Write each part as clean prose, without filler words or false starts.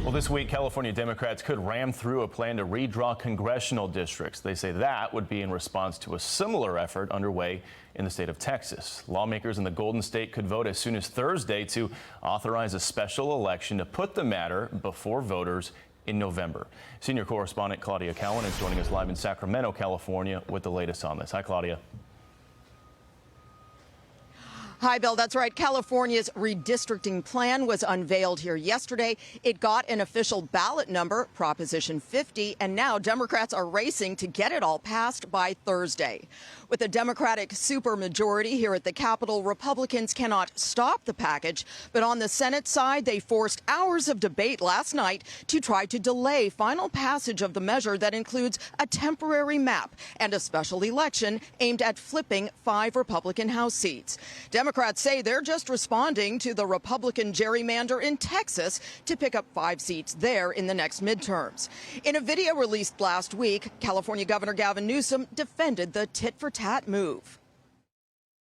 Well, this week, California Democrats could ram through a plan to redraw congressional districts. They say that would be in response to a similar effort underway in the state of Texas. Lawmakers in the Golden State could vote as soon as Thursday to authorize a special election to put the matter before voters in November. Senior correspondent Claudia Cowan is joining us live in Sacramento, California, with the latest on this. Hi, Claudia. Hi, Bill. That's right. California's redistricting plan was unveiled here yesterday. It got an official ballot number, Proposition 50, and now Democrats are racing to get it all passed by Thursday. With a Democratic supermajority here at the Capitol, Republicans cannot stop the package. But on the Senate side, they forced hours of debate last night to try to delay final passage of the measure that includes a temporary map and a special election aimed at flipping 5 Republican House seats. Democrats say they're just responding to the Republican gerrymander in Texas to pick up 5 seats there in the next midterms. In a video released last week, California Governor Gavin Newsom defended the tit-for-tat move.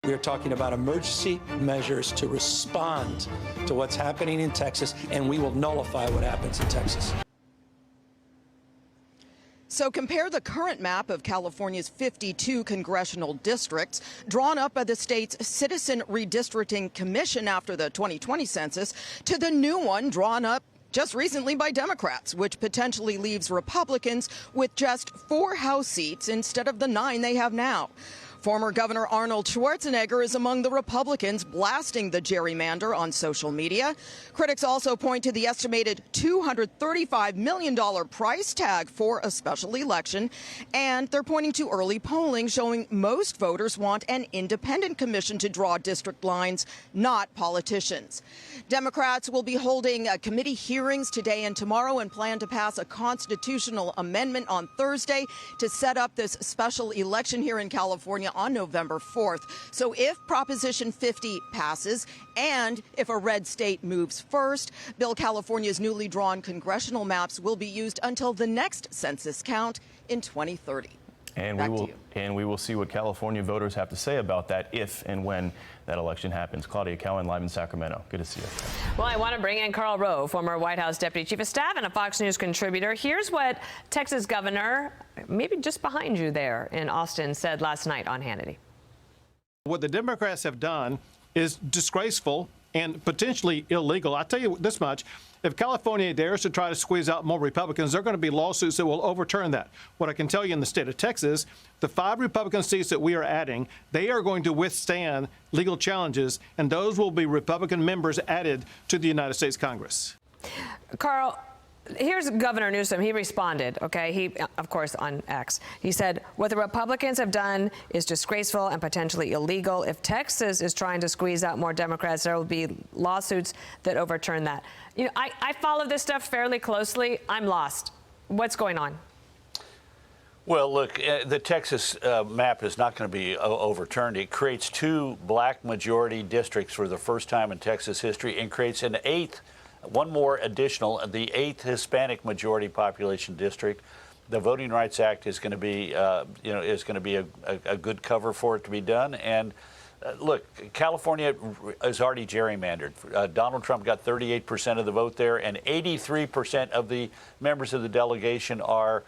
We are talking about emergency measures to respond to what's happening in Texas, and we will nullify what happens in Texas. So compare the current map of California's 52 congressional districts drawn up by the state's Citizen Redistricting Commission after the 2020 census to the new one drawn up just recently by Democrats, which potentially leaves Republicans with just 4 House seats instead of the 9 they have now. Former Governor Arnold Schwarzenegger is among the Republicans blasting the gerrymander on social media. Critics also point to the estimated $235 million price tag for a special election, and they're pointing to early polling showing most voters want an independent commission to draw district lines, not politicians. Democrats will be holding committee hearings today and tomorrow and plan to pass a constitutional amendment on Thursday to set up this special election here in California on November 4th. So if Proposition 50 passes and if a red state moves first, Bill, California's newly drawn congressional maps will be used until the next census count in 2030. And we will see what California voters have to say about that if and when that election happens. Claudia Cowan, live in Sacramento. Good to see you. Well, I want to bring in Karl Rove, former White House Deputy Chief of Staff and a Fox News contributor. Here's what Texas Governor, maybe just behind you there in Austin, said last night on Hannity. What the Democrats have done is disgraceful and potentially illegal. I'll tell you this much. If California dares to try to squeeze out more Republicans, there are going to be lawsuits that will overturn that. What I can tell you in the state of Texas, the 5 Republican seats that we are adding, they are going to withstand legal challenges, and those will be Republican members added to the United States Congress. Karl, here's Governor Newsom. He responded, okay, he, of course, on X. He said, what the Republicans have done is disgraceful and potentially illegal. If Texas is trying to squeeze out more Democrats, there will be lawsuits that overturn that. You know, I follow this stuff fairly closely. I'm lost. What's going on? Well, look, the Texas map is not going to be overturned. It creates 2 black majority districts for the first time in Texas history and creates an 8th, one more additional, the 8th Hispanic majority population district. The Voting Rights Act is going to be, is going to be a good cover for it to be done. And look, California is already gerrymandered. Donald Trump got 38% of the vote there, and 83% of the members of the delegation are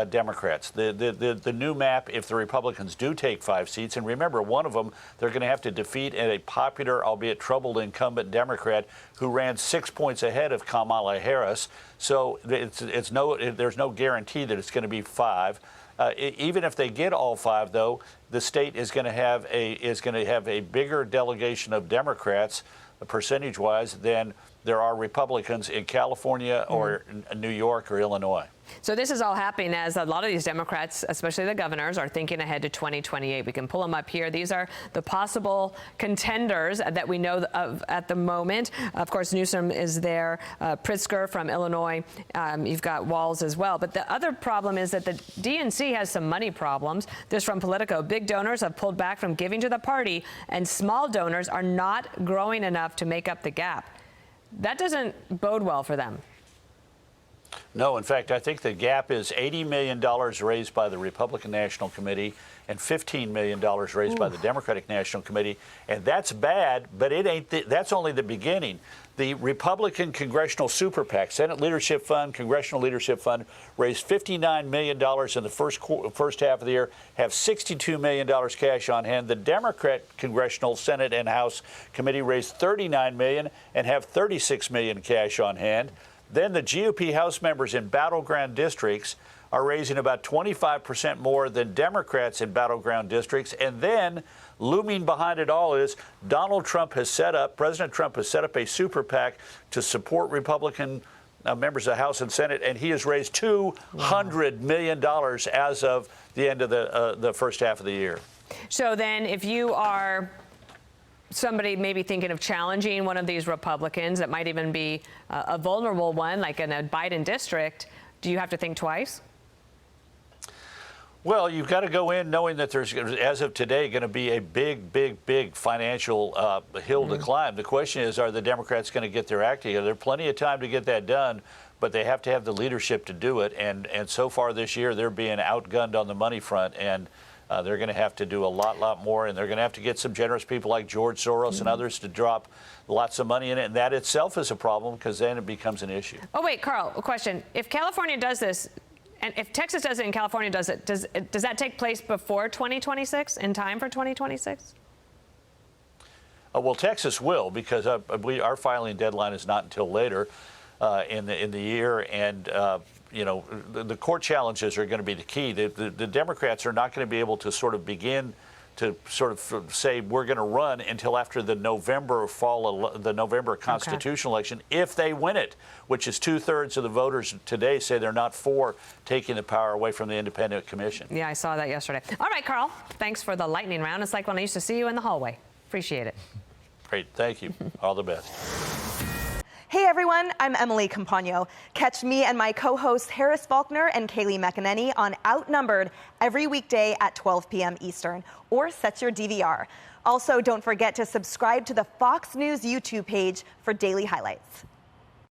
Democrats. The new map, if the Republicans do take 5 seats, and remember, one of them, they're going to have to defeat a popular, albeit troubled incumbent Democrat who ran 6 points ahead of Kamala Harris. So there's no guarantee that it's going to be 5. Even if they get all 5, though, the state is going to have a bigger delegation of Democrats, percentage-wise, than there are Republicans in California or New York or Illinois. So this is all happening as a lot of these Democrats, especially the governors, are thinking ahead to 2028. We can pull them up here. These are the possible contenders that we know of at the moment. Of course, Newsom is there, Pritzker from Illinois. You've got Walz as well. But the other problem is that the DNC has some money problems. This from Politico. Big donors have pulled back from giving to the party, and small donors are not growing enough to make up the gap. That doesn't bode well for them. No, in fact, I think the gap is $80 million raised by the Republican National Committee and $15 million raised by the Democratic National Committee. And that's bad, but it ain't. That's only the beginning. The Republican Congressional Super PAC, Senate Leadership Fund, Congressional Leadership Fund, raised $59 million in the first half of the year, have $62 million cash on hand. The Democrat Congressional Senate and House Committee raised $39 million and have $36 million cash on hand. Then the GOP House members in battleground districts are raising about 25% more than Democrats in battleground districts. And then looming behind it all is President Trump has set up a super PAC to support Republican members of the House and Senate, and he has raised $200 million as of the end of the first half of the year. So then if you are somebody maybe thinking of challenging one of these Republicans, that might even be a vulnerable one, like in a Biden district, do you have to think twice? Well, you've got to go in knowing that there's, as of today, going to be a big financial hill to climb. The question is, are the Democrats going to get their act together? There's plenty of time to get that done, but they have to have the leadership to do it. And so far this year, they're being outgunned on the money front, and they're going to have to do a lot more, and they're going to have to get some generous people like George Soros and others to drop lots of money in it, and that itself is a problem because then it becomes an issue. Oh, wait, Carl, a question. If California does this, and if Texas does it and California does it, does that take place before 2026, in time for 2026? Well, Texas will, because our filing deadline is not until later in the year, and you know, the court challenges are going to be the key. The Democrats are not going to be able to sort of begin to sort of say we're going to run until after the November constitutional election, if they win it, which is 2/3 of the voters today say they're not for taking the power away from the independent commission. Yeah, I saw that yesterday. All right, Carl, thanks for the lightning round. It's like when I used to see you in the hallway. Appreciate it. Great, thank you. All the best. Hey everyone, I'm Emily Campagno. Catch me and my co-hosts Harris Faulkner and Kaylee McEnany on Outnumbered every weekday at 12 p.m. Eastern, or set your DVR. Also, don't forget to subscribe to the Fox News YouTube page for daily highlights.